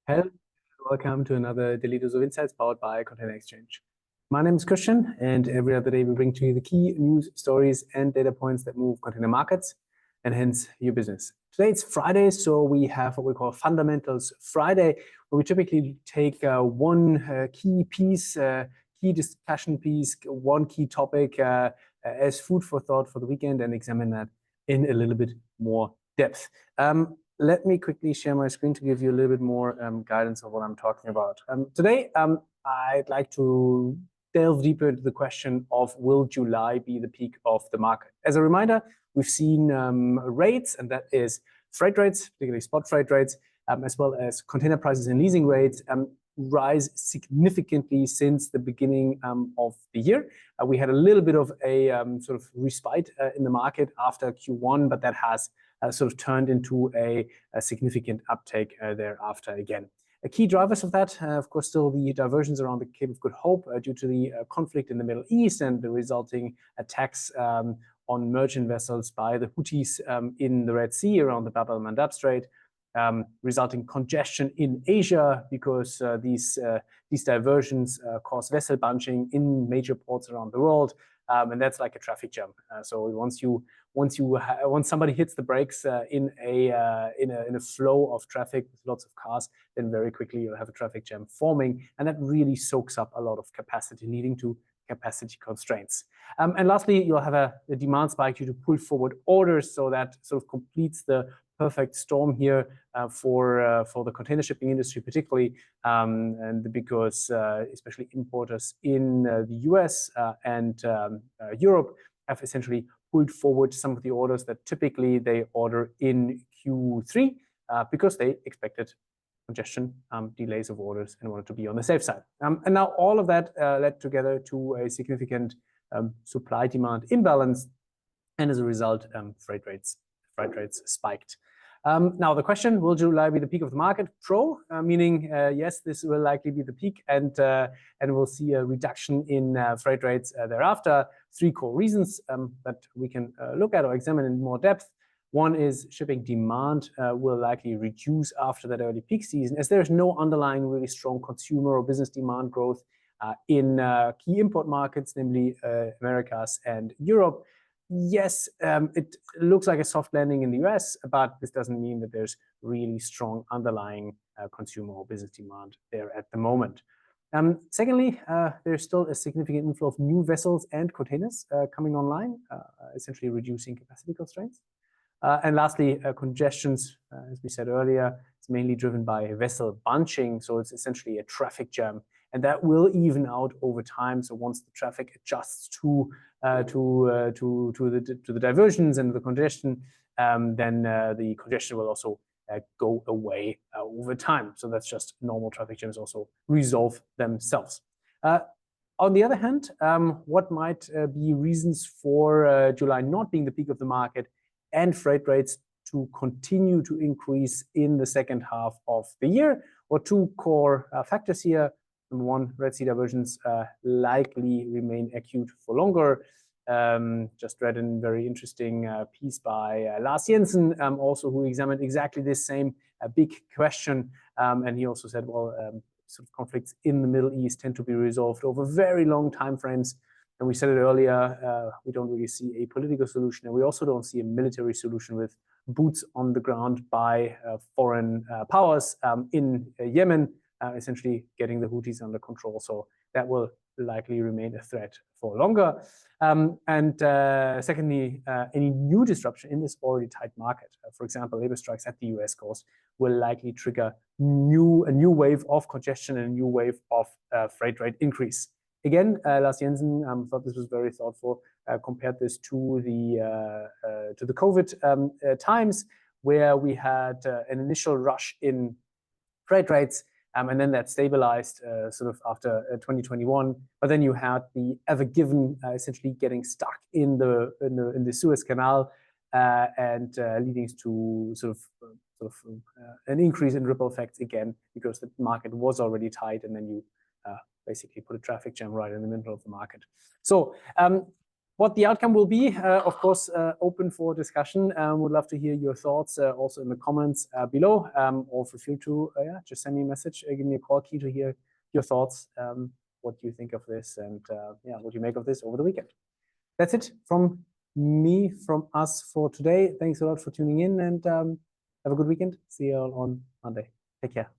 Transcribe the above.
Hello, welcome to another Daily Dose of Insights powered by Container Exchange. My name is Christian, and every other day we bring to you the key news, stories, and data points that move container markets and hence your business. Today it's Friday, so we have what we call Fundamentals Friday, where we typically take one key piece, key discussion piece, one key topic as food for thought for the weekend and examine that in a little bit more depth. Let me quickly share my screen to give you a little bit more guidance of what I'm talking about. Today, I'd like to delve deeper into the question of will July be the peak of the market? As a reminder, we've seen rates, and that is freight rates, particularly spot freight rates, as well as container prices and leasing rates, rise significantly since the beginning of the year. We had a little bit of a sort of respite in the market after Q1, but that has sort of turned into a significant uptake thereafter again. Key drivers of that, of course, still the diversions around the Cape of Good Hope due to the conflict in the Middle East and the resulting attacks on merchant vessels by the Houthis in the Red Sea around the Bab el-Mandab Strait, resulting congestion in Asia because these diversions cause vessel bunching in major ports around the world, and that's like a traffic jam. So once somebody hits the brakes in a flow of traffic with lots of cars, then very quickly you'll have a traffic jam forming, and that really soaks up a lot of capacity, leading to capacity constraints. And lastly, you'll have a demand spike due to pull forward orders, so that sort of completes the perfect storm here for the container shipping industry, particularly, and because especially importers in the US and Europe have essentially pulled forward some of the orders that typically they order in Q3 because they expected congestion, delays of orders, and wanted to be on the safe side. And now all of that led together to a significant supply-demand imbalance, and as a result, freight rates spiked. Now the question, will July be the peak of the market? Meaning yes, this will likely be the peak, and we'll see a reduction in freight rates thereafter. Three core reasons that we can look at or examine in more depth. One is shipping demand will likely reduce after that early peak season, as there is no underlying really strong consumer or business demand growth in key import markets, namely Americas and Europe. Yes, it looks like a soft landing in the US, but this doesn't mean that there's really strong underlying consumer or business demand there at the moment. Secondly, there's still a significant inflow of new vessels and containers coming online, essentially reducing capacity constraints. And lastly, congestions, as we said earlier, it's mainly driven by vessel bunching, so it's essentially a traffic jam, and that will even out over time. So once the traffic adjusts to the diversions and the congestion, then the congestion will also go away over time. So that's just normal traffic jams also resolve themselves. On the other hand, what might be reasons for July not being the peak of the market and freight rates to continue to increase in the second half of the year? Or two core factors here. Number one, Red Sea diversions likely remain acute for longer. Just read a very interesting piece by Lars Jensen, also who examined exactly this same big question. And he also said, well, sort of conflicts in the Middle East tend to be resolved over very long time frames. And we said it earlier, we don't really see a political solution, and we also don't see a military solution with boots on the ground by foreign powers in Yemen, essentially getting the Houthis under control. So that will likely remain a threat for longer. Secondly, any new disruption in this already tight market, for example, labor strikes at the US coast, will likely trigger a new wave of congestion and a new wave of freight rate increase. Again, Lars Jensen thought this was very thoughtful, compared this to the COVID times, where we had an initial rush in freight rates, and then that stabilized sort of after 2021. But then you had the Ever Given essentially getting stuck in the Suez Canal and leading to sort of an increase in ripple effects again, because the market was already tight, and then you basically put a traffic jam right in the middle of the market. So What the outcome will be, of course, open for discussion. Would love to hear your thoughts also in the comments below, or feel free to just send me a message, give me a call. Key to hear your thoughts, what you think of this, and what you make of this over the weekend. That's it from me, from us for today. Thanks a lot for tuning in, and have a good weekend. See you all on Monday. Take care.